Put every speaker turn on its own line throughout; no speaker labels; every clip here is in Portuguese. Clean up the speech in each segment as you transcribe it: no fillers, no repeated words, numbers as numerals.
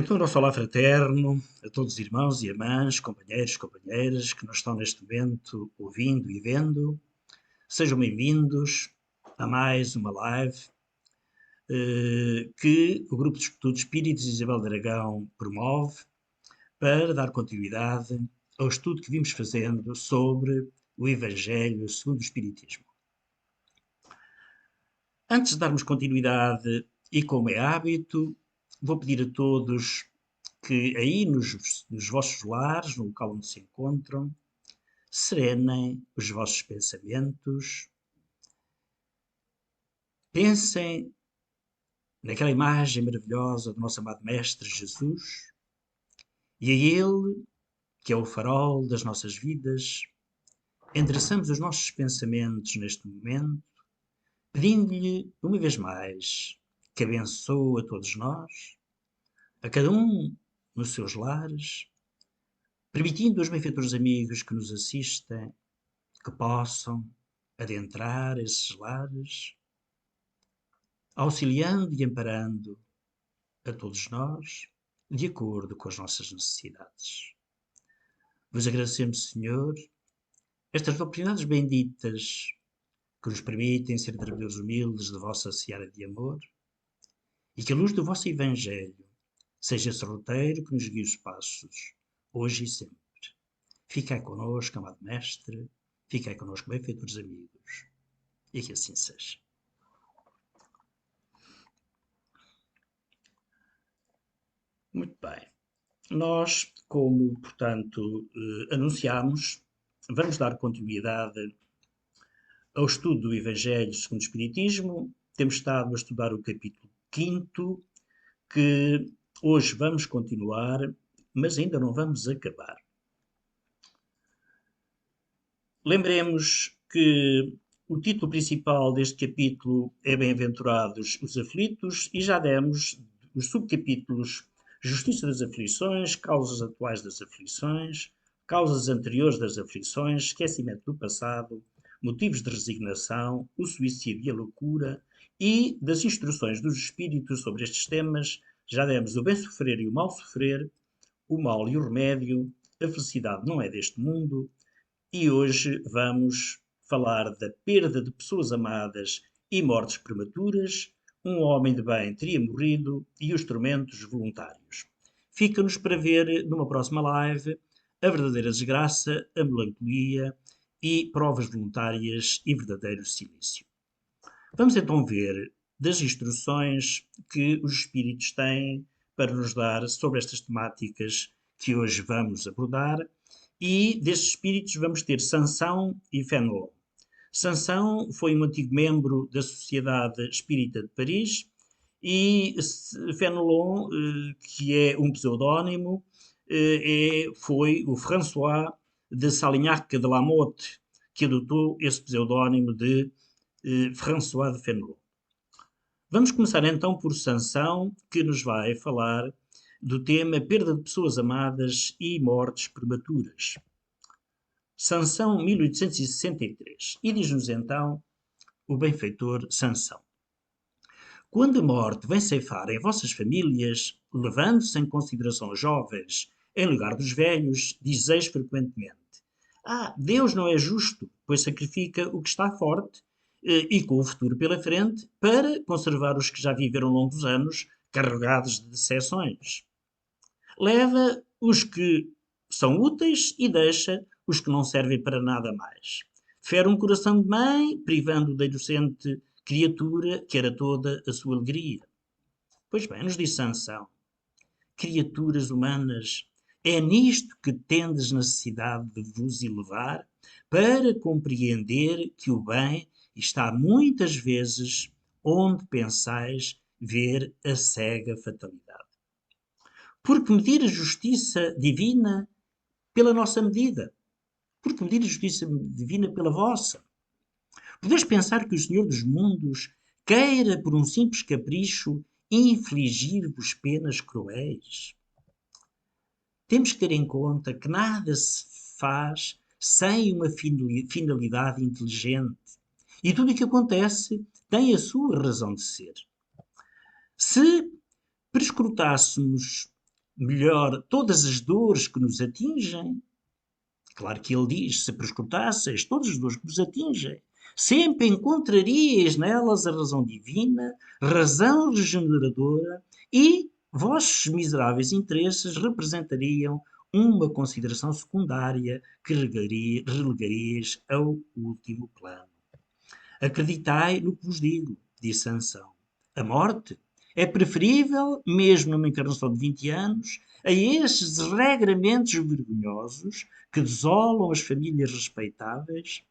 Então, nosso olá fraterno a todos os irmãos e irmãs, companheiros, companheiras que nos estão neste momento ouvindo e vendo. Sejam bem-vindos a mais uma live que o Grupo de Estudos Espíritos Isabel de Aragão promove para dar continuidade ao estudo que vimos fazendo sobre o Evangelho segundo o Espiritismo. Antes de darmos continuidade, e como é hábito, vou pedir a todos que aí nos vossos lares, no local onde se encontram, serenem os vossos pensamentos, pensem naquela imagem maravilhosa do nosso amado Mestre Jesus e a Ele, que é o farol das nossas vidas, endereçamos os nossos pensamentos neste momento, pedindo-lhe, uma vez mais, que abençoe a todos nós, a cada um nos seus lares, permitindo aos benfeitores amigos que nos assistem que possam adentrar esses lares, auxiliando e amparando a todos nós, de acordo com as nossas necessidades. Vos agradecemos, Senhor, estas oportunidades benditas que nos permitem ser trabalhadores humildes da vossa seara de amor e que a luz do vosso Evangelho seja esse roteiro que nos guie os passos, hoje e sempre. Ficai connosco, amado Mestre, ficai connosco, benfeitores amigos, e que assim seja. Muito bem. Nós, como, portanto, anunciámos, vamos dar continuidade ao estudo do Evangelho segundo o Espiritismo. Temos estado a estudar o capítulo 5º, que hoje vamos continuar, mas ainda não vamos acabar. Lembremos que o título principal deste capítulo é Bem-aventurados os aflitos e já demos os subcapítulos Justiça das aflições, causas atuais das aflições, causas anteriores das aflições, esquecimento do passado, motivos de resignação, o suicídio e a loucura, e das instruções dos espíritos sobre estes temas já demos o bem-sofrer e o mal-sofrer, o mal e o remédio, a felicidade não é deste mundo, e hoje vamos falar da perda de pessoas amadas e mortes prematuras. Um homem de bem teria morrido e os tormentos voluntários. Fica-nos para ver numa próxima live a verdadeira desgraça, a melancolia e provas voluntárias e verdadeiro silêncio. Vamos então ver das instruções que os espíritos têm para nos dar sobre estas temáticas que hoje vamos abordar, e destes espíritos vamos ter Sansão e Fénelon. Sansão foi um antigo membro da Sociedade Espírita de Paris e Fénelon, que é um pseudónimo, foi o François de Salignac de la Motte, que adotou esse pseudónimo de François de Fénelon. Vamos começar então por Sansão, que nos vai falar do tema perda de pessoas amadas e mortes prematuras. Sansão, 1863. E diz-nos então o benfeitor Sansão: quando a morte vem ceifar em vossas famílias, levando-se em consideração os jovens em lugar dos velhos, dizeis frequentemente: Deus não é justo, pois sacrifica o que está forte e com o futuro pela frente, para conservar os que já viveram longos anos, carregados de decepções. Leva os que são úteis e deixa os que não servem para nada mais. Fere um coração de mãe, privando da inocente criatura que era toda a sua alegria. Pois bem, nos diz Sansão: criaturas humanas, é nisto que tendes necessidade de vos elevar, para compreender que o bem está muitas vezes onde pensais ver a cega fatalidade. Porque medir a justiça divina pela nossa medida. Porque medir a justiça divina pela vossa. Podeis pensar que o Senhor dos mundos queira, por um simples capricho, infligir-vos penas cruéis? Temos que ter em conta que nada se faz sem uma finalidade inteligente. E tudo o que acontece tem a sua razão de ser. Se prescrutássemos melhor todas as dores que nos atingem. Claro que ele diz, se prescrutasseis todas as dores que vos atingem, sempre encontraríeis nelas a razão divina, razão regeneradora, e vossos miseráveis interesses representariam uma consideração secundária que relegarias ao último plano. Acreditai no que vos digo, disse Sansão. A morte é preferível, mesmo numa encarnação de 20 anos, a estes desregramentos vergonhosos que desolam as famílias respeitáveis,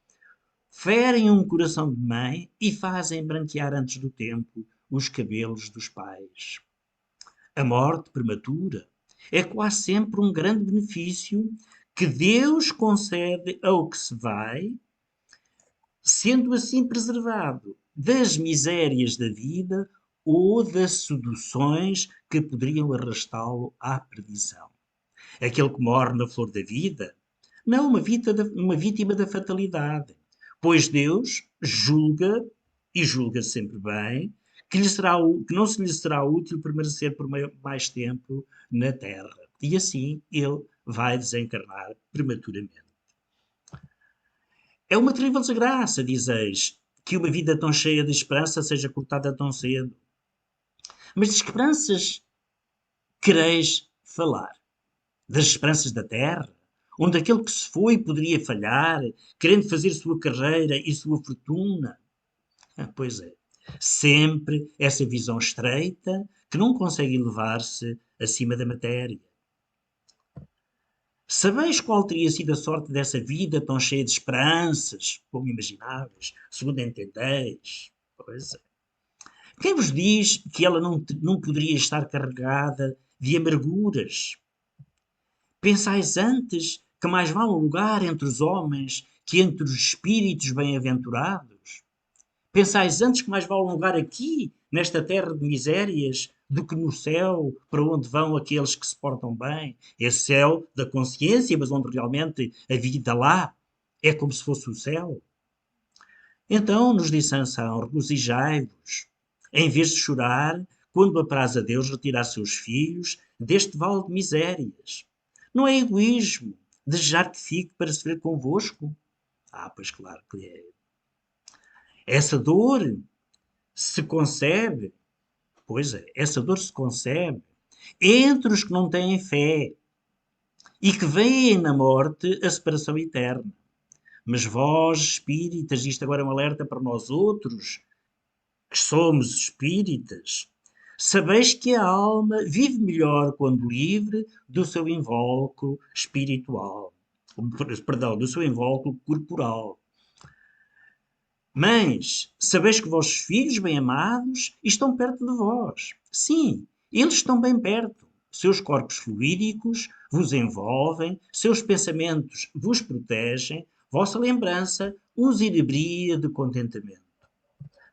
ferem um coração de mãe e fazem branquear antes do tempo os cabelos dos pais. A morte prematura é quase sempre um grande benefício que Deus concede ao que se vai, sendo assim preservado das misérias da vida ou das seduções que poderiam arrastá-lo à perdição. Aquele que morre na flor da vida não uma vítima da fatalidade, pois Deus julga, e julga sempre bem, que não se lhe será útil permanecer por mais tempo na terra. E assim ele vai desencarnar prematuramente. É uma terrível desgraça, dizeis, que uma vida tão cheia de esperança seja cortada tão cedo. Mas de esperanças quereis falar? Das esperanças da terra? Onde aquele que se foi poderia falhar, querendo fazer sua carreira e sua fortuna? Pois é. Sempre essa visão estreita que não consegue elevar-se acima da matéria. Sabeis qual teria sido a sorte dessa vida tão cheia de esperanças, como imagináveis, segundo entendeis? Pois é. Quem vos diz que ela não poderia estar carregada de amarguras? Pensais antes que mais vale um lugar entre os homens que entre os espíritos bem-aventurados? Pensais antes que mais vale um lugar aqui, nesta terra de misérias, do que no céu, para onde vão aqueles que se portam bem? Esse céu da consciência, mas onde realmente a vida lá é como se fosse o céu. Então, nos diz Sansão, regozijai-vos, em vez de chorar, quando apraz a Deus retirar seus filhos deste vale de misérias. Não é egoísmo desejar que fique para se ver convosco? Pois claro que é. Essa dor se concebe, pois é, essa dor se concebe entre os que não têm fé e que veem na morte a separação eterna. Mas vós, espíritas, isto agora é um alerta para nós outros, que somos espíritas, sabeis que a alma vive melhor quando livre do seu invólucro espiritual, perdão, do seu invólucro corporal. Mães, sabeis que vossos filhos bem-amados estão perto de vós. Sim, eles estão bem perto. Seus corpos fluídicos vos envolvem, seus pensamentos vos protegem, vossa lembrança os inebria de contentamento.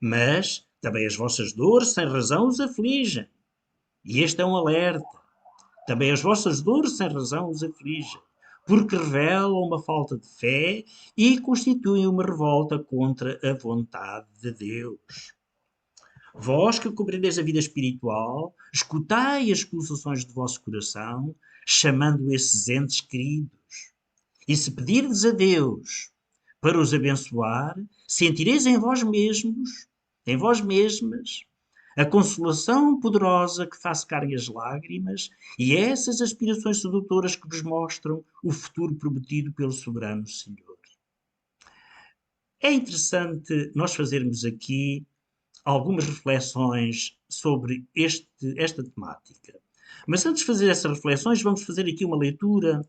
Mas também as vossas dores sem razão os afligem. E este é um alerta. Também as vossas dores sem razão os afligem, porque revelam uma falta de fé e constituem uma revolta contra a vontade de Deus. Vós que compreendeis a vida espiritual, escutai as pulsações do vosso coração, chamando esses entes queridos. E se pedirdes a Deus para os abençoar, sentireis em vós mesmos, em vós mesmas, a consolação poderosa que faz secarem as lágrimas e essas aspirações sedutoras que vos mostram o futuro prometido pelo soberano Senhor. É interessante nós fazermos aqui algumas reflexões sobre esta temática. Mas antes de fazer essas reflexões, vamos fazer aqui uma leitura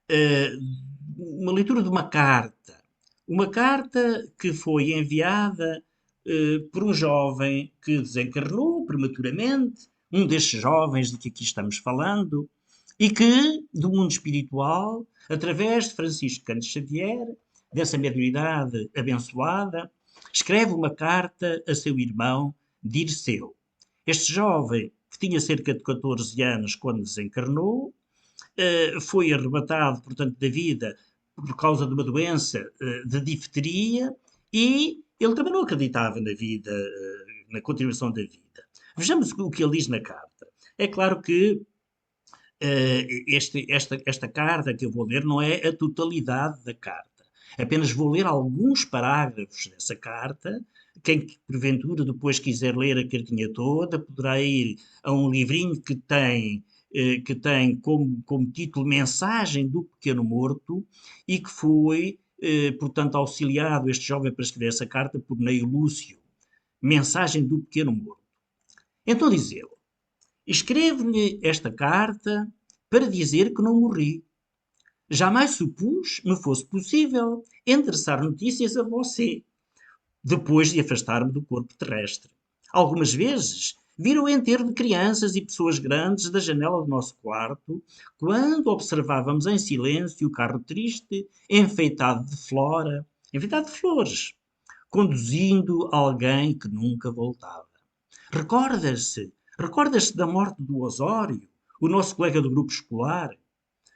de uma carta. Uma carta que foi enviada por um jovem que desencarnou prematuramente, um destes jovens de que aqui estamos falando, e que, do mundo espiritual, através de Francisco Cândido Xavier, dessa mediunidade abençoada, escreve uma carta a seu irmão Dirceu. Este jovem, que tinha cerca de 14 anos quando desencarnou, foi arrebatado, portanto, da vida por causa de uma doença de difteria e ele também não acreditava na vida, na continuação da vida. Vejamos o que ele diz na carta. É claro que esta carta que eu vou ler não é a totalidade da carta. Apenas vou ler alguns parágrafos dessa carta. Quem porventura depois quiser ler a cartinha toda poderá ir a um livrinho que tem como título Mensagem do Pequeno Morto e que foi, portanto, auxiliado este jovem para escrever essa carta por Neio Lúcio. Mensagem do Pequeno Morto. Então diz ele: escrevo-lhe esta carta para dizer que não morri. Jamais supus me fosse possível endereçar notícias a você, depois de afastar-me do corpo terrestre. Algumas vezes vi o enterro de crianças e pessoas grandes da janela do nosso quarto, quando observávamos em silêncio o carro triste, enfeitado de flores, conduzindo alguém que nunca voltava. Recordas-se da morte do Osório, o nosso colega do grupo escolar?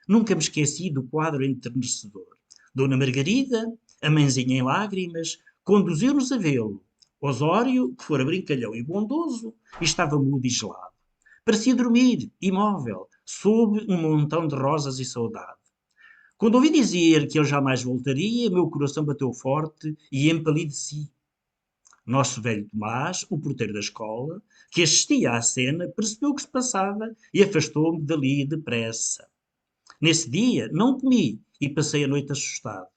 Nunca me esqueci do quadro enternecedor. Dona Margarida, a mãezinha em lágrimas, conduziu-nos a vê-lo. Osório, que fora brincalhão e bondoso, estava mudo e gelado. Parecia dormir, imóvel, sob um montão de rosas e saudade. Quando ouvi dizer que ele jamais voltaria, meu coração bateu forte e empalideci. Nosso velho Tomás, o porteiro da escola, que assistia à cena, percebeu o que se passava e afastou-me dali depressa. Nesse dia não comi e passei a noite assustado.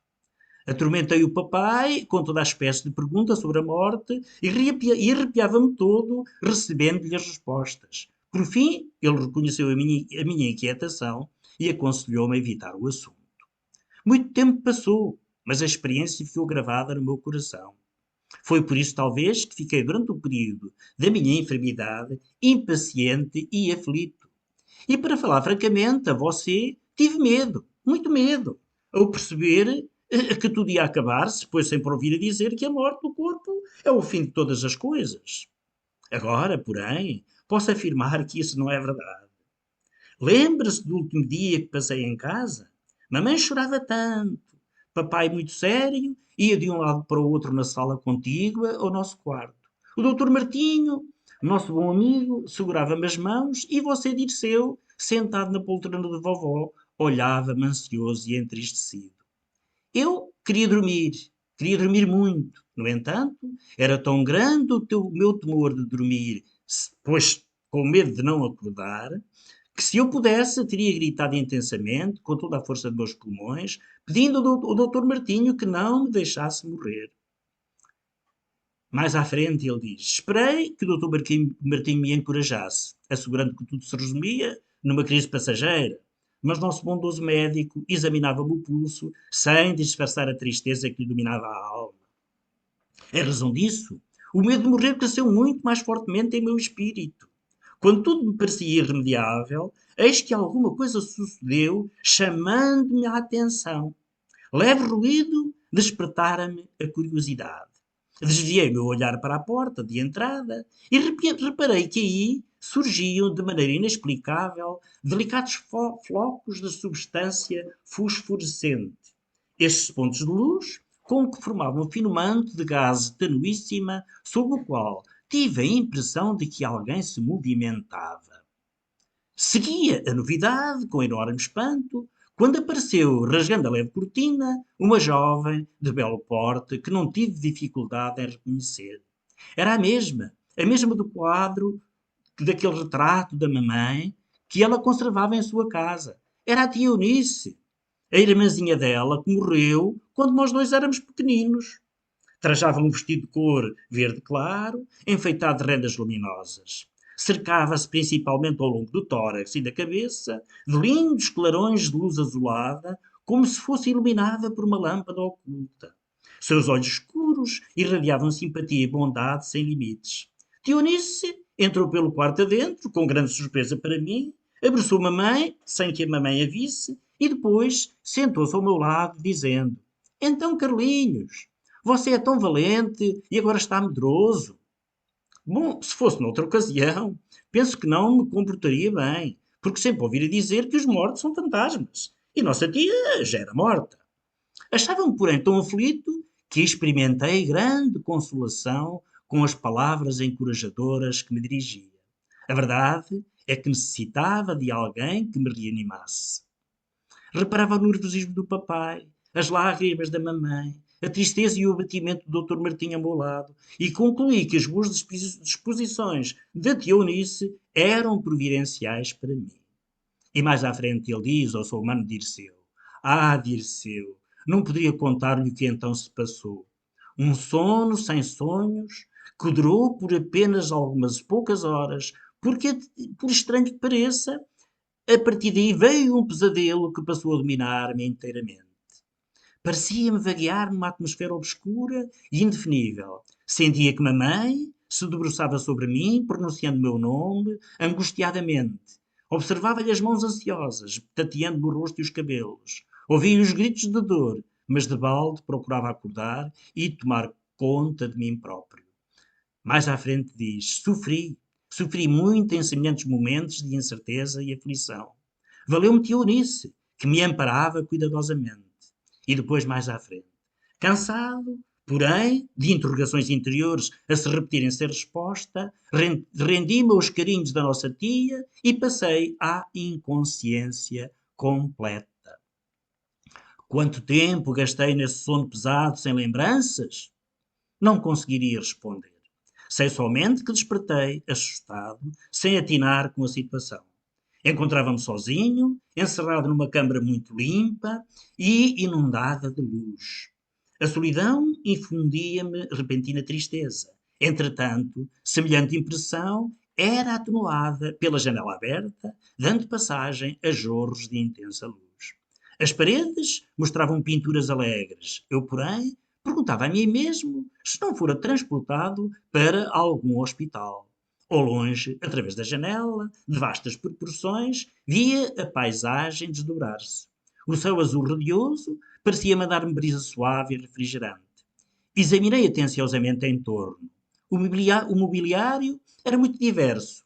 Atormentei o papai com toda a espécie de perguntas sobre a morte e arrepiava-me todo recebendo-lhe as respostas. Por fim, ele reconheceu a minha inquietação e aconselhou-me a evitar o assunto. Muito tempo passou, mas a experiência ficou gravada no meu coração. Foi por isso, talvez, que fiquei durante o período da minha enfermidade impaciente e aflito. E para falar francamente a você, tive medo, muito medo, ao perceber que tudo ia acabar-se, pois sempre ouvir a dizer que a morte do corpo é o fim de todas as coisas. Agora, porém, posso afirmar que isso não é verdade. Lembra-se do último dia que passei em casa? Mamãe chorava tanto. Papai, muito sério, ia de um lado para o outro na sala contígua ao nosso quarto. O doutor Martinho, nosso bom amigo, segurava-me as mãos e você, Dirceu, sentado na poltrona de vovó, olhava-me ansioso e entristecido. Eu queria dormir muito. No entanto, era tão grande o meu temor de dormir, pois com medo de não acordar, que se eu pudesse, teria gritado intensamente, com toda a força de meus pulmões, pedindo ao doutor Martinho que não me deixasse morrer. Mais à frente ele diz: esperei que o doutor Martinho me encorajasse, assegurando que tudo se resumia numa crise passageira. Mas nosso bondoso médico examinava-me o pulso, sem disfarçar a tristeza que lhe dominava a alma. Em razão disso, o medo de morrer cresceu muito mais fortemente em meu espírito. Quando tudo me parecia irremediável, eis que alguma coisa sucedeu, chamando-me a atenção. Leve ruído despertara-me a curiosidade. Desviei meu olhar para a porta de entrada e reparei que aí surgiam, de maneira inexplicável, delicados flocos de substância fosforescente. Estes pontos de luz, com que formavam um fino manto de gaze tenuíssima, sob o qual tive a impressão de que alguém se movimentava. Seguia a novidade com enorme espanto, quando apareceu, rasgando a leve cortina, uma jovem de belo porte que não tive dificuldade em reconhecer. Era a mesma do quadro, daquele retrato da mamãe que ela conservava em sua casa. Era a tia Eunice, a irmãzinha dela, que morreu quando nós dois éramos pequeninos. Trajava um vestido de cor verde claro, enfeitado de rendas luminosas. Cercava-se principalmente ao longo do tórax e da cabeça de lindos clarões de luz azulada, como se fosse iluminada por uma lâmpada oculta. Seus olhos escuros irradiavam simpatia e bondade sem limites. Dionísio entrou pelo quarto adentro, com grande surpresa para mim, abraçou mamãe, sem que a mamãe a visse, e depois sentou-se ao meu lado, dizendo: Então, Carlinhos, você é tão valente e agora está medroso. Bom, se fosse noutra ocasião, penso que não me comportaria bem, porque sempre ouvi dizer que os mortos são fantasmas, e nossa tia já era morta. Achava-me, porém, tão aflito que experimentei grande consolação com as palavras encorajadoras que me dirigia. A verdade é que necessitava de alguém que me reanimasse. Reparava no nervosismo do papai, as lágrimas da mamãe, a tristeza e o abatimento do Dr. Martinho ao meu lado, e concluí que as boas disposições da tia Eunice eram providenciais para mim. E mais à frente ele diz ao seu mano Dirceu: Ah, Dirceu, não poderia contar-lhe o que então se passou. Um sono sem sonhos, que durou por apenas algumas poucas horas, porque, por estranho que pareça, a partir daí veio um pesadelo que passou a dominar-me inteiramente. Parecia-me vaguear numa atmosfera obscura e indefinível. Sentia que mamãe se debruçava sobre mim, pronunciando meu nome, angustiadamente. Observava-lhe as mãos ansiosas, tateando-me o rosto e os cabelos. Ouvia os gritos de dor, mas de balde procurava acordar e tomar conta de mim próprio. Mais à frente diz: sofri muito em semelhantes momentos de incerteza e aflição. Valeu-me tia Eunice, que me amparava cuidadosamente. E depois, mais à frente: cansado, porém, de interrogações interiores a se repetirem sem resposta, rendi-me aos carinhos da nossa tia e passei à inconsciência completa. Quanto tempo gastei nesse sono pesado sem lembranças? Não conseguiria responder. Sei somente que despertei, assustado, sem atinar com a situação. Encontrava-me sozinho, encerrado numa câmara muito limpa e inundada de luz. A solidão infundia-me repentina tristeza. Entretanto, semelhante impressão era atenuada pela janela aberta, dando passagem a jorros de intensa luz. As paredes mostravam pinturas alegres. Eu, porém, perguntava a mim mesmo se não fora transportado para algum hospital. Ao longe, através da janela, de vastas proporções, via a paisagem desdobrar-se. O céu azul radioso parecia-me dar-me brisa suave e refrigerante. Examinei atenciosamente em torno. O mobiliário era muito diverso.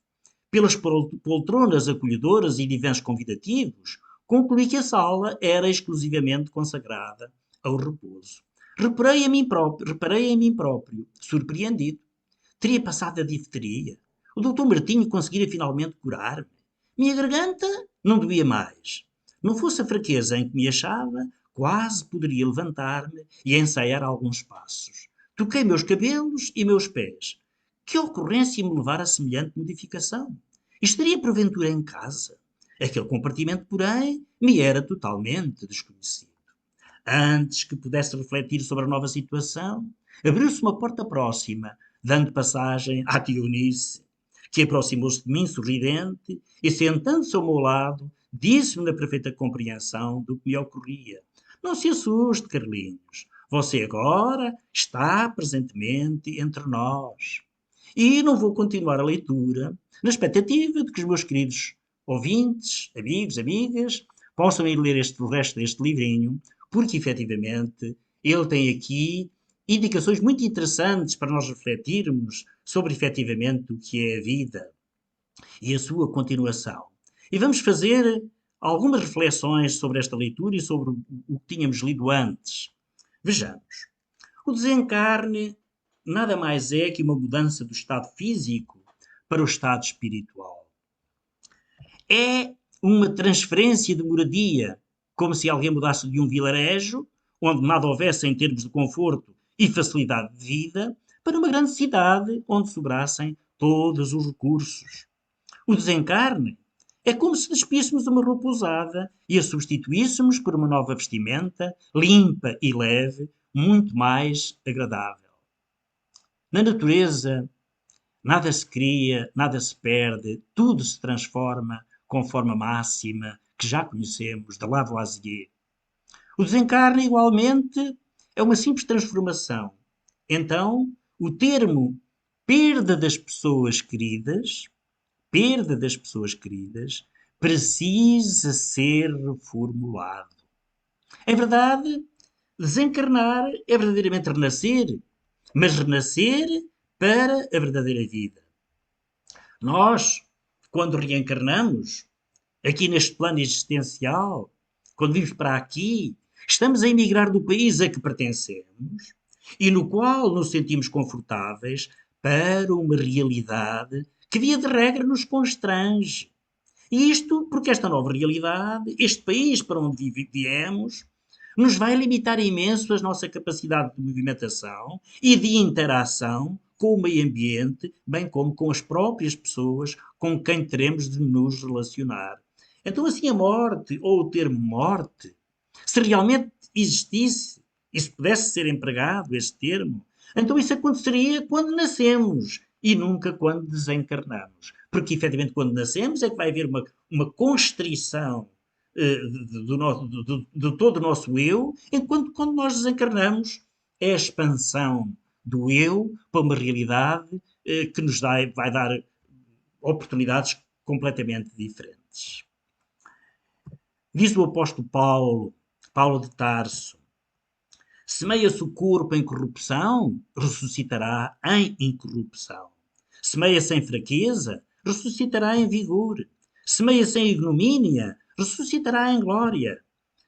Pelas poltronas acolhedoras e divãs convidativos, concluí que a sala era exclusivamente consagrada ao repouso. Reparei em mim próprio, surpreendido. Teria passado a difteria. O doutor Martinho conseguira finalmente curar-me. Minha garganta não doía mais. Não fosse a fraqueza em que me achava, quase poderia levantar-me e ensaiar alguns passos. Toquei meus cabelos e meus pés. Que ocorrência me levar a semelhante modificação? Estaria porventura em casa? Aquele compartimento, porém, me era totalmente desconhecido. Antes que pudesse refletir sobre a nova situação, abriu-se uma porta próxima, dando passagem à tia Eunice, que aproximou-se de mim sorridente e, sentando-se ao meu lado, disse-me na perfeita compreensão do que me ocorria: Não se assuste, Carlinhos. Você agora está presentemente entre nós. E não vou continuar a leitura, na expectativa de que os meus queridos ouvintes, amigos, amigas, possam ir ler o resto deste livrinho, porque efetivamente ele tem aqui indicações muito interessantes para nós refletirmos sobre efetivamente o que é a vida e a sua continuação. E vamos fazer algumas reflexões sobre esta leitura e sobre o que tínhamos lido antes. Vejamos. O desencarne nada mais é que uma mudança do estado físico para o estado espiritual. É uma transferência de moradia, como se alguém mudasse de um vilarejo, onde nada houvesse em termos de conforto e facilidade de vida, para uma grande cidade onde sobrassem todos os recursos. O desencarne é como se despíssemos uma roupa usada e a substituíssemos por uma nova vestimenta, limpa e leve, muito mais agradável. Na natureza, nada se cria, nada se perde, tudo se transforma conforme a máxima que já conhecemos de Lavoisier. O desencarne, igualmente, é uma simples transformação. Então, o termo perda das pessoas queridas, precisa ser reformulado. É verdade, desencarnar é verdadeiramente renascer, mas renascer para a verdadeira vida. Nós, quando reencarnamos, aqui neste plano existencial, quando vimos para aqui, estamos a emigrar do país a que pertencemos e no qual nos sentimos confortáveis para uma realidade que, via de regra, nos constrange. E isto porque esta nova realidade, este país para onde viemos, nos vai limitar imenso a nossa capacidade de movimentação e de interação com o meio ambiente, bem como com as próprias pessoas com quem teremos de nos relacionar. Então, assim, a morte, ou o termo morte, se realmente existisse e se pudesse ser empregado esse termo, então isso aconteceria quando nascemos e nunca quando desencarnamos. Porque, efetivamente, quando nascemos é que vai haver uma constrição de todo o nosso eu, enquanto quando nós desencarnamos é a expansão do eu para uma realidade que nos vai dar oportunidades completamente diferentes. Diz o apóstolo Paulo, Paulo de Tarso, semeia-se o corpo em corrupção, ressuscitará em incorrupção. Semeia-se em fraqueza, ressuscitará em vigor. Semeia-se em ignomínia, ressuscitará em glória.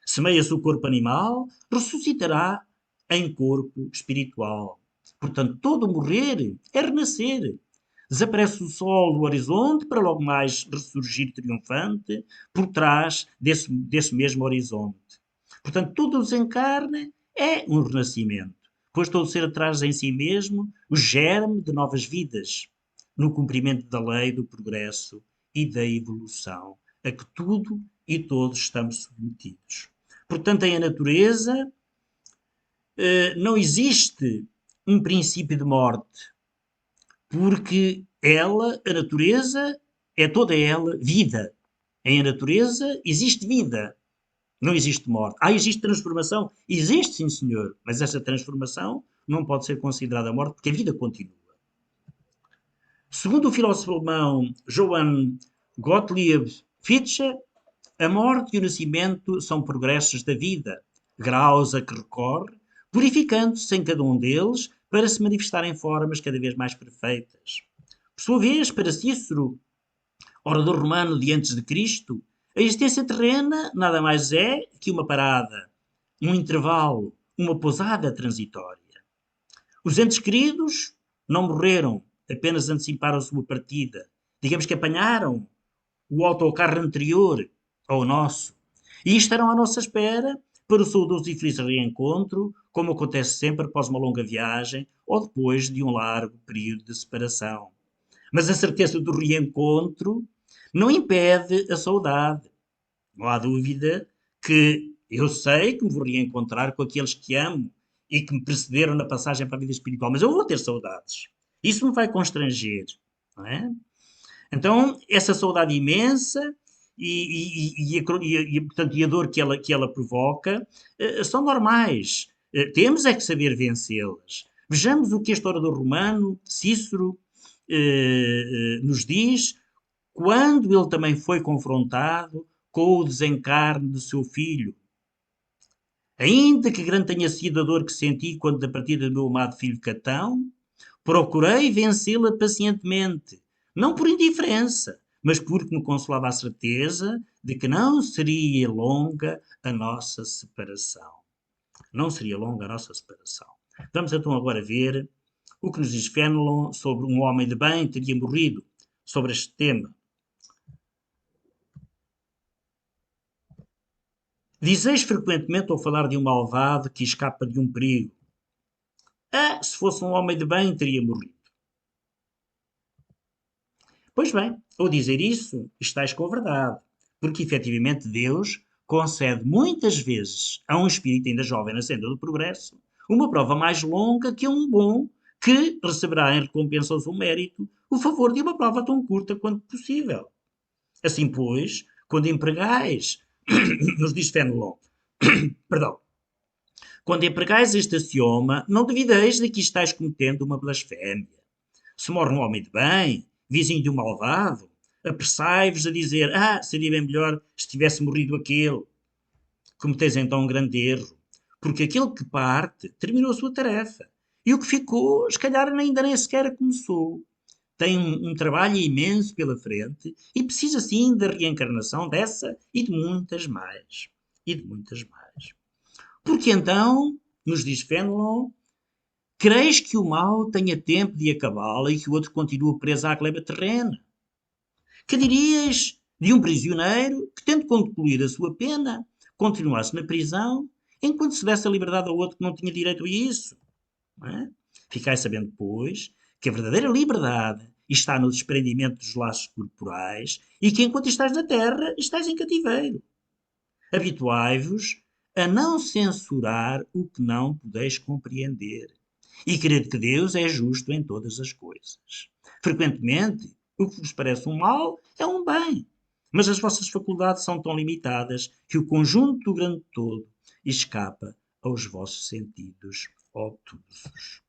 Semeia-se o corpo animal, ressuscitará em corpo espiritual. Portanto, todo morrer é renascer. Desaparece o sol do horizonte para logo mais ressurgir triunfante por trás desse mesmo horizonte. Portanto, todo o desencarne é um renascimento, pois todo ser traz em si mesmo o germe de novas vidas, no cumprimento da lei do progresso e da evolução, a que tudo e todos estamos submetidos. Portanto, em a natureza não existe um princípio de morte, porque ela, a natureza, é toda ela vida. Em a natureza existe vida, não existe morte. Existe transformação? Existe, sim, senhor, mas essa transformação não pode ser considerada morte porque a vida continua. Segundo o filósofo alemão Johann Gottlieb Fichte, a morte e o nascimento são progressos da vida, graus a que recorre, purificando-se em cada um deles para se manifestar em formas cada vez mais perfeitas. Por sua vez, para Cícero, orador romano de antes de Cristo, a existência terrena nada mais é que uma parada, um intervalo, uma pousada transitória. Os entes queridos não morreram, apenas anteciparam a sua partida. Digamos que apanharam o autocarro anterior ao nosso e estarão à nossa espera para o saudoso e feliz reencontro, como acontece sempre após uma longa viagem ou depois de um largo período de separação. Mas a certeza do reencontro não impede a saudade. Não há dúvida que eu sei que me vou reencontrar com aqueles que amo e que me precederam na passagem para a vida espiritual, mas eu vou ter saudades. Isso me vai constranger, não é? Então, essa saudade imensa portanto, e a dor que ela provoca são normais. Temos é que saber vencê-las. Vejamos o que este orador romano, Cícero, nos diz quando ele também foi confrontado com o desencarne de seu filho. Ainda que grande tenha sido a dor que senti quando da partida do meu amado filho Catão, procurei vencê-la pacientemente, não por indiferença, mas porque me consolava a certeza de que não seria longa a nossa separação. Não seria longa a nossa separação. Vamos então agora ver o que nos diz Fénelon sobre um homem de bem que teria morrido, sobre este tema. Dizeis frequentemente ao falar de um malvado que escapa de um perigo. Se fosse um homem de bem, teria morrido. Pois bem, ao dizer isso, estáis com a verdade, porque efetivamente Deus concede muitas vezes a um espírito ainda jovem na senda do progresso uma prova mais longa que a um bom que receberá em recompensa ao seu mérito o favor de uma prova tão curta quanto possível. Assim, pois, quando empregais, nos diz Fénelon, perdão, quando empregais este axioma, não duvideis de que estáis cometendo uma blasfémia. Se morre um homem de bem, vizinho de um malvado, apressai-vos a dizer: seria bem melhor se tivesse morrido aquele. Cometeis então um grande erro, porque aquele que parte terminou a sua tarefa, e o que ficou, se calhar, ainda nem sequer começou. Tem um trabalho imenso pela frente e precisa sim da reencarnação dessa e de muitas mais. E de muitas mais. Porque então, nos diz Fénelon, creis que o mal tenha tempo de acabá-la e que o outro continue preso à gleba terrena? Que dirias de um prisioneiro que, tendo concluído a sua pena, continuasse na prisão enquanto se desse a liberdade a outro que não tinha direito a isso. Não é? Ficai sabendo, pois, que a verdadeira liberdade está no desprendimento dos laços corporais e que enquanto estás na terra, estás em cativeiro. Habituai-vos a não censurar o que não podeis compreender e crer que Deus é justo em todas as coisas. Frequentemente, o que vos parece um mal é um bem, mas as vossas faculdades são tão limitadas que o conjunto do grande todo escapa aos vossos sentidos obtusos.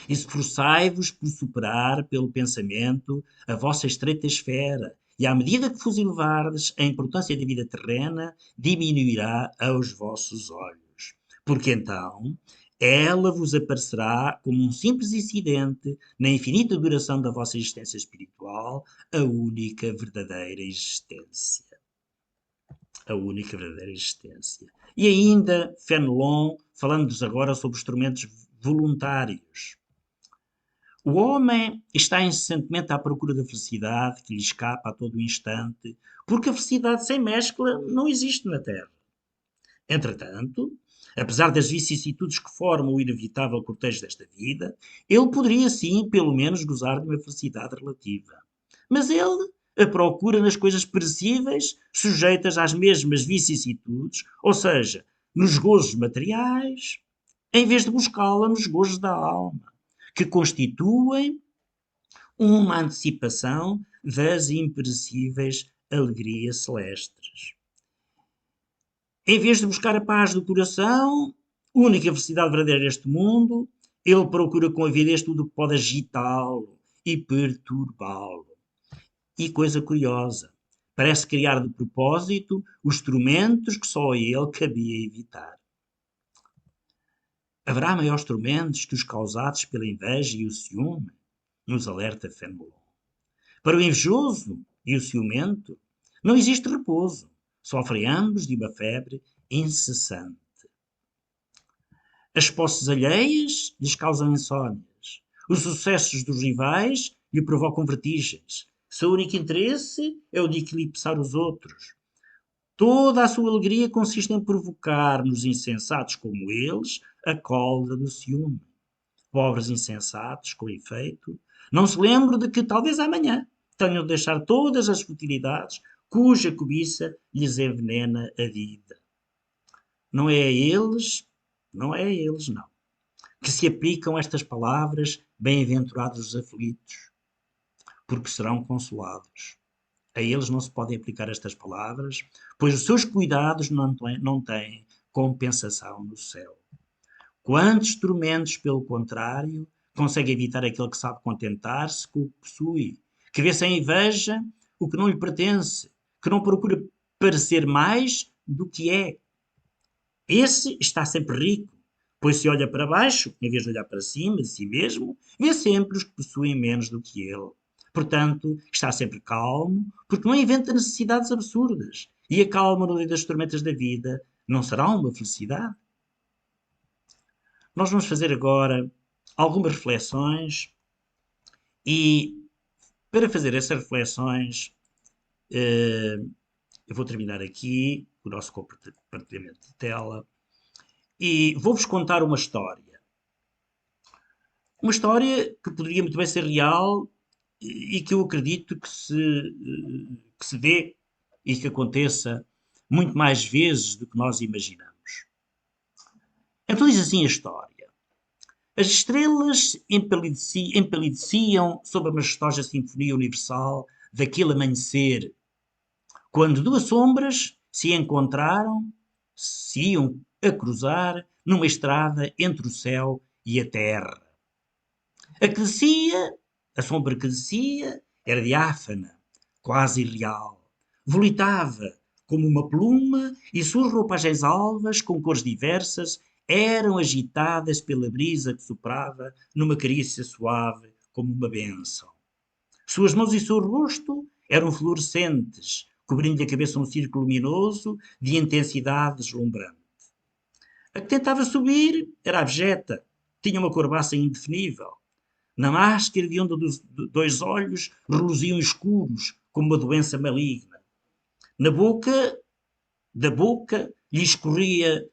Esforçai-vos por superar pelo pensamento a vossa estreita esfera, e à medida que vos elevardes, a importância da vida terrena diminuirá aos vossos olhos. Porque então ela vos aparecerá como um simples incidente na infinita duração da vossa existência espiritual, a única verdadeira existência. A única verdadeira existência. E ainda, Fenelon, falando-nos agora sobre os instrumentos voluntários. O homem está incessantemente à procura da felicidade que lhe escapa a todo o instante, porque a felicidade sem mescla não existe na Terra. Entretanto, apesar das vicissitudes que formam o inevitável cortejo desta vida, ele poderia sim, pelo menos, gozar de uma felicidade relativa. Mas ele a procura nas coisas perecíveis, sujeitas às mesmas vicissitudes, ou seja, nos gozos materiais, em vez de buscá-la nos gozos da alma, que constituem uma antecipação das imperecíveis alegrias celestes. Em vez de buscar a paz do coração, única felicidade verdadeira deste mundo, ele procura com avidez tudo o que pode agitá-lo e perturbá-lo. E coisa curiosa, parece criar de propósito os instrumentos que só a ele cabia evitar. Haverá maiores tormentos que os causados pela inveja e o ciúme? Nos alerta Fenelon. Para o invejoso e o ciumento, não existe repouso. Sofrem ambos de uma febre incessante. As posses alheias lhes causam insónias. Os sucessos dos rivais lhe provocam vertigens. Seu único interesse é o de eclipsar os outros. Toda a sua alegria consiste em provocar nos insensatos como eles a cólera do ciúme. Pobres insensatos, com efeito, não se lembram de que talvez amanhã tenham de deixar todas as futilidades cuja cobiça lhes envenena a vida. Não é a eles, não é a eles, não, que se aplicam estas palavras, bem-aventurados os aflitos, porque serão consolados. A eles não se podem aplicar estas palavras, pois os seus cuidados não têm compensação no céu. Quantos tormentos, pelo contrário, consegue evitar aquele que sabe contentar-se com o que possui, que vê sem inveja o que não lhe pertence, que não procura parecer mais do que é. Esse está sempre rico, pois se olha para baixo, em vez de olhar para cima de si mesmo, vê sempre os que possuem menos do que ele. Portanto, está sempre calmo, porque não inventa necessidades absurdas. E a calma no meio das tormentas da vida não será uma felicidade? Nós vamos fazer agora algumas reflexões e, para fazer essas reflexões, eu vou terminar aqui o nosso compartilhamento de tela e vou-vos contar uma história. Uma história que poderia muito bem ser real e que eu acredito que se dê e que aconteça muito mais vezes do que nós imaginamos. Então diz assim a história. As estrelas empalideciam sob a majestosa sinfonia universal daquele amanhecer, quando duas sombras se encontraram, se iam a cruzar numa estrada entre o céu e a terra. A sombra que descia, era diáfana, quase irreal. Volitava como uma pluma e suas roupagens alvas, com cores diversas, eram agitadas pela brisa que soprava numa carícia suave como uma bênção. Suas mãos e seu rosto eram fluorescentes, cobrindo-lhe a cabeça um círculo luminoso de intensidade deslumbrante. A que tentava subir era abjeta, tinha uma corbaça indefinível. Na máscara de onde dos dois olhos reluziam escuros, como uma doença maligna. Na boca, da boca, lhe escorria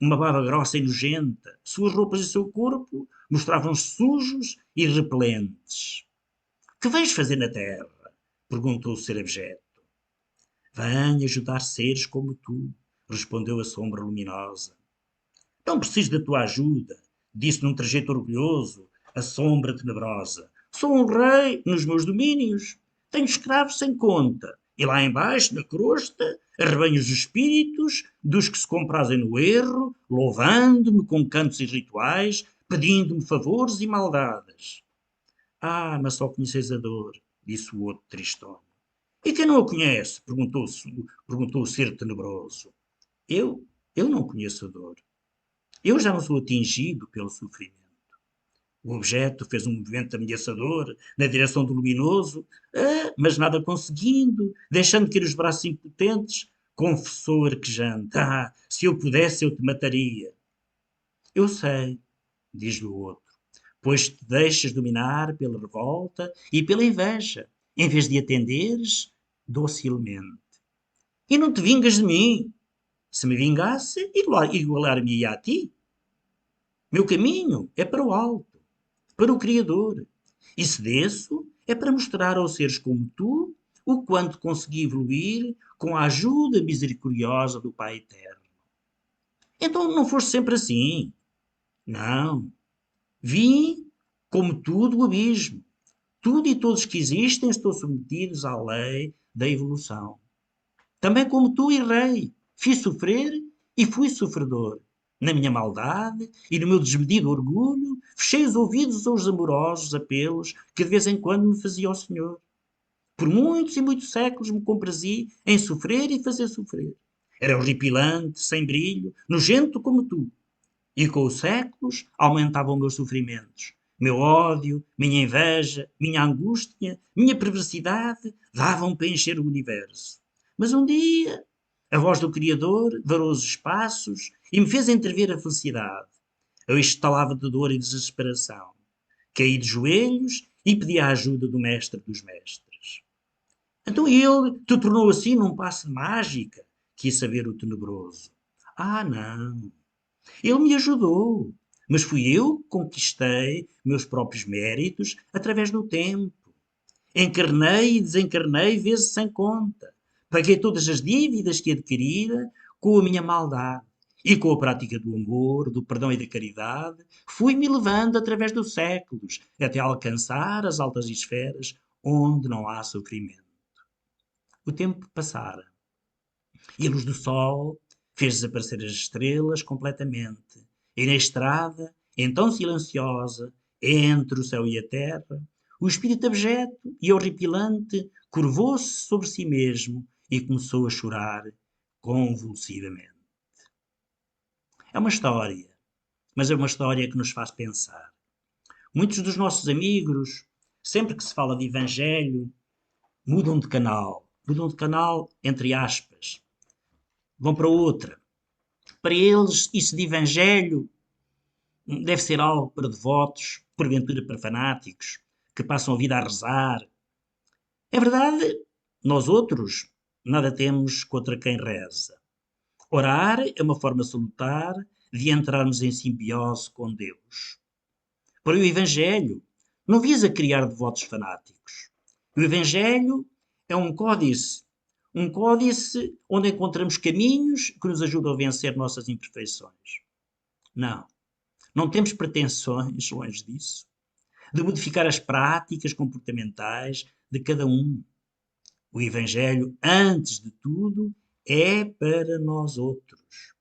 uma baba grossa e nojenta. Suas roupas e seu corpo mostravam-se sujos e repelentes. Que vens fazer na terra? Perguntou o ser abjeto. Venho ajudar seres como tu, respondeu a sombra luminosa. Não preciso da tua ajuda, disse num trejeito orgulhoso a sombra tenebrosa. Sou um rei nos meus domínios. Tenho escravos sem conta. E lá embaixo, na crosta, arrebanho os espíritos dos que se comprazem no erro, louvando-me com cantos e rituais, pedindo-me favores e maldades. Ah, mas só conheces a dor, disse o outro tristão. E quem não a conhece? Perguntou o ser tenebroso. Eu não conheço a dor. Eu já não sou atingido pelo sofrimento. O objeto fez um movimento ameaçador na direção do luminoso, mas nada conseguindo, deixando cair os braços impotentes, confessou arquejando. Ah, se eu pudesse, eu te mataria. Eu sei, diz-lhe o outro, pois te deixas dominar pela revolta e pela inveja, em vez de atenderes docilmente. E não te vingas de mim. Se me vingasse, igualar-me-ia a ti. Meu caminho é para o alto, para o Criador. E se desço, é para mostrar aos seres como tu o quanto consegui evoluir com a ajuda misericordiosa do Pai Eterno. Então não foste sempre assim. Não. Vim, como tu, do abismo. Tudo e todos que existem estão submetidos à lei da evolução. Também como tu, errei. Fiz sofrer e fui sofredor. Na minha maldade e no meu desmedido orgulho, fechei os ouvidos aos amorosos apelos que de vez em quando me fazia o Senhor. Por muitos e muitos séculos me comprazi em sofrer e fazer sofrer. Era horripilante, sem brilho, nojento como tu. E com os séculos aumentavam meus sofrimentos. Meu ódio, minha inveja, minha angústia, minha perversidade davam para encher o universo. Mas um dia, a voz do Criador varou os espaços e me fez entrever a felicidade. Eu estalava de dor e desesperação. Caí de joelhos e pedi a ajuda do Mestre dos Mestres. Então ele te tornou assim num passe de mágica, quis saber o tenebroso. Ah, não. Ele me ajudou, mas fui eu que conquistei meus próprios méritos através do tempo. Encarnei e desencarnei vezes sem conta. Paguei todas as dívidas que adquirira com a minha maldade. E com a prática do amor, do perdão e da caridade, fui-me levando através dos séculos, até alcançar as altas esferas onde não há sofrimento. O tempo passara, e a luz do sol fez desaparecer as estrelas completamente. E na estrada, então silenciosa, entre o céu e a terra, o espírito abjeto e horripilante curvou-se sobre si mesmo e começou a chorar convulsivamente. É uma história, mas é uma história que nos faz pensar. Muitos dos nossos amigos, sempre que se fala de Evangelho, mudam de canal. Mudam de canal, entre aspas. Vão para outra. Para eles, isso de Evangelho deve ser algo para devotos, porventura para fanáticos, que passam a vida a rezar. É verdade, nós outros nada temos contra quem reza. Orar é uma forma salutar de entrarmos em simbiose com Deus. Para o Evangelho, não visa criar devotos fanáticos. O Evangelho é um códice onde encontramos caminhos que nos ajudam a vencer nossas imperfeições. Não, não temos pretensões, longe disso, de modificar as práticas comportamentais de cada um. O Evangelho, antes de tudo, é para nós outros.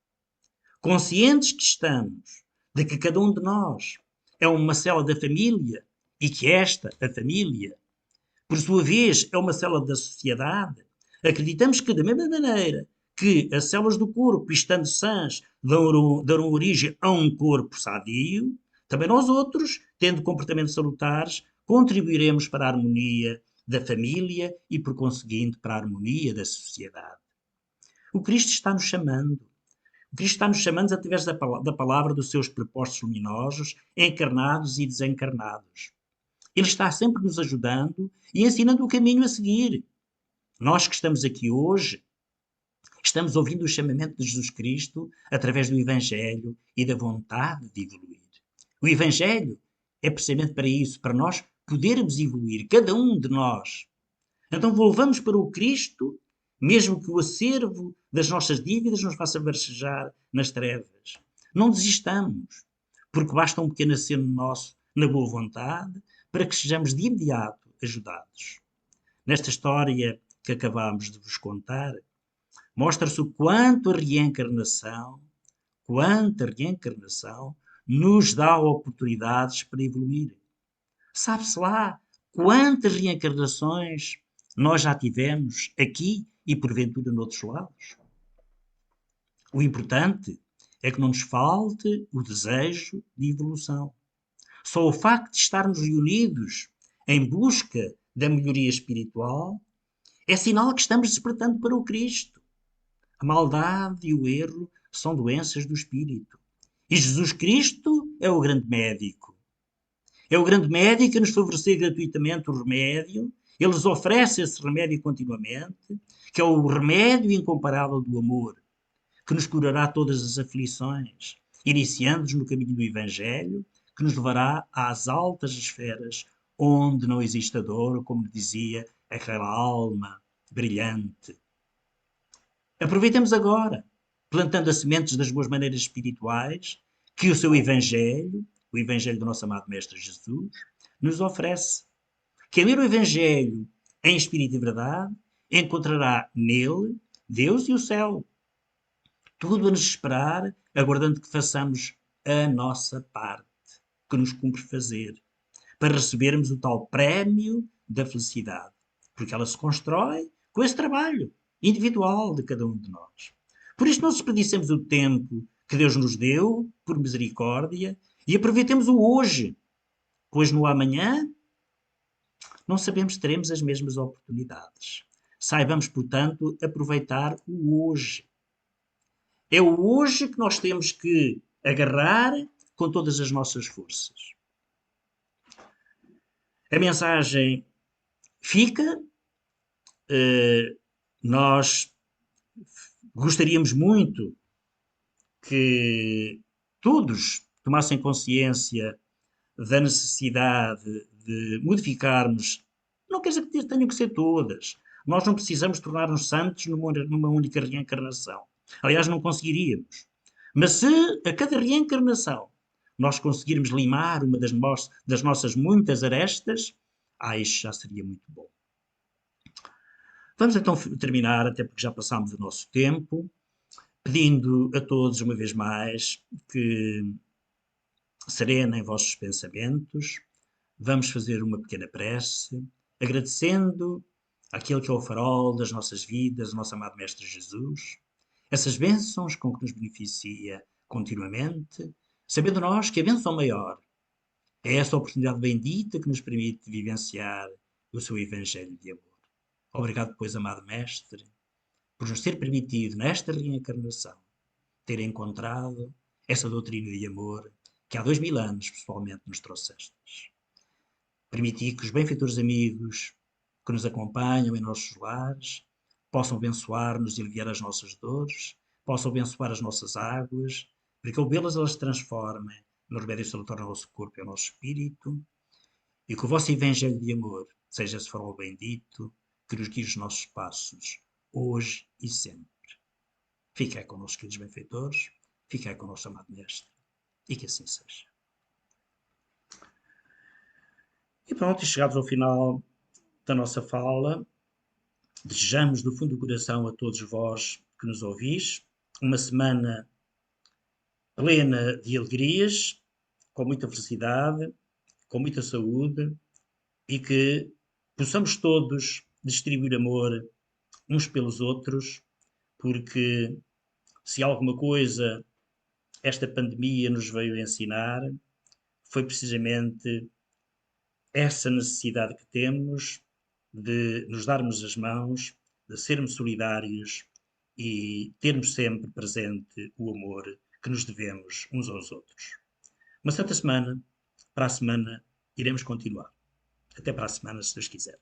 Conscientes que estamos de que cada um de nós é uma célula da família e que esta, a família, por sua vez, é uma célula da sociedade, acreditamos que, da mesma maneira que as células do corpo, estando sãs, darão origem a um corpo sadio, também nós outros, tendo comportamentos salutares, contribuiremos para a harmonia da família e, por conseguinte, para a harmonia da sociedade. O Cristo está-nos chamando. O Cristo está-nos chamando através da palavra dos seus prepostos luminosos, encarnados e desencarnados. Ele está sempre nos ajudando e ensinando o caminho a seguir. Nós que estamos aqui hoje, estamos ouvindo o chamamento de Jesus Cristo através do Evangelho e da vontade de evoluir. O Evangelho é precisamente para isso, para nós podermos evoluir, cada um de nós. Então volvamos para o Cristo, mesmo que o acervo das nossas dívidas nos faça marcejar nas trevas. Não desistamos, porque basta um pequeno aceno nosso na boa vontade para que sejamos de imediato ajudados. Nesta história que acabámos de vos contar, mostra-se o quanto a reencarnação nos dá oportunidades para evoluir. Sabe-se lá quantas reencarnações nós já tivemos aqui e porventura noutros lados. O importante é que não nos falte o desejo de evolução. Só o facto de estarmos reunidos em busca da melhoria espiritual é sinal que estamos despertando para o Cristo. A maldade e o erro são doenças do espírito. E Jesus Cristo é o grande médico. É o grande médico que nos favorecer gratuitamente o remédio. Ele nos oferece esse remédio continuamente, que é o remédio incomparável do amor, que nos curará todas as aflições, iniciando-nos no caminho do Evangelho, que nos levará às altas esferas, onde não existe a dor, como dizia aquela alma brilhante. Aproveitemos agora, plantando as sementes das boas maneiras espirituais, que o seu Evangelho, o Evangelho do nosso amado Mestre Jesus, nos oferece. Quem ler o Evangelho em espírito e verdade, encontrará nele Deus e o céu. Tudo a nos esperar, aguardando que façamos a nossa parte, que nos cumpre fazer, para recebermos o tal prémio da felicidade, porque ela se constrói com esse trabalho individual de cada um de nós. Por isso não desperdicemos o tempo que Deus nos deu, por misericórdia, e aproveitemos o hoje, pois no amanhã não sabemos se teremos as mesmas oportunidades. Saibamos, portanto, aproveitar o hoje. É o hoje que nós temos que agarrar com todas as nossas forças. A mensagem fica. Nós gostaríamos muito que todos tomassem consciência da necessidade de modificarmos. Não quer dizer que tenham que ser todas. Nós não precisamos tornar-nos santos numa única reencarnação. Aliás, não conseguiríamos. Mas se a cada reencarnação nós conseguirmos limar uma das nossas muitas arestas, isso já seria muito bom. Vamos então terminar, até porque já passámos o nosso tempo, pedindo a todos uma vez mais que serenem vossos pensamentos. Vamos fazer uma pequena prece, agradecendo aquele que é o farol das nossas vidas, o nosso amado Mestre Jesus, essas bênçãos com que nos beneficia continuamente, sabendo nós que a bênção maior é essa oportunidade bendita que nos permite vivenciar o seu Evangelho de amor. Obrigado, pois, amado Mestre, por nos ter permitido, nesta reencarnação, ter encontrado essa doutrina de amor que há 2000 anos, pessoalmente, nos trouxestes. Permiti que os benfeitores amigos que nos acompanham em nossos lares possam abençoar-nos e aliviar as nossas dores, possam abençoar as nossas águas, para que ao bê-las elas se transformem no remédio solutor ao nosso corpo e ao nosso espírito, e que o vosso Evangelho de amor seja esse farol bendito que nos guie os nossos passos, hoje e sempre. Fiquei connosco, queridos benfeitores, fiquei com o nosso amado Mestre, e que assim seja. E pronto, e chegados ao final da nossa fala, desejamos do fundo do coração a todos vós que nos ouvis uma semana plena de alegrias, com muita felicidade, com muita saúde e que possamos todos distribuir amor uns pelos outros, porque se alguma coisa esta pandemia nos veio ensinar, foi precisamente essa necessidade que temos de nos darmos as mãos, de sermos solidários e termos sempre presente o amor que nos devemos uns aos outros. Uma santa semana. Para a semana iremos continuar. Até para a semana, se Deus quiser.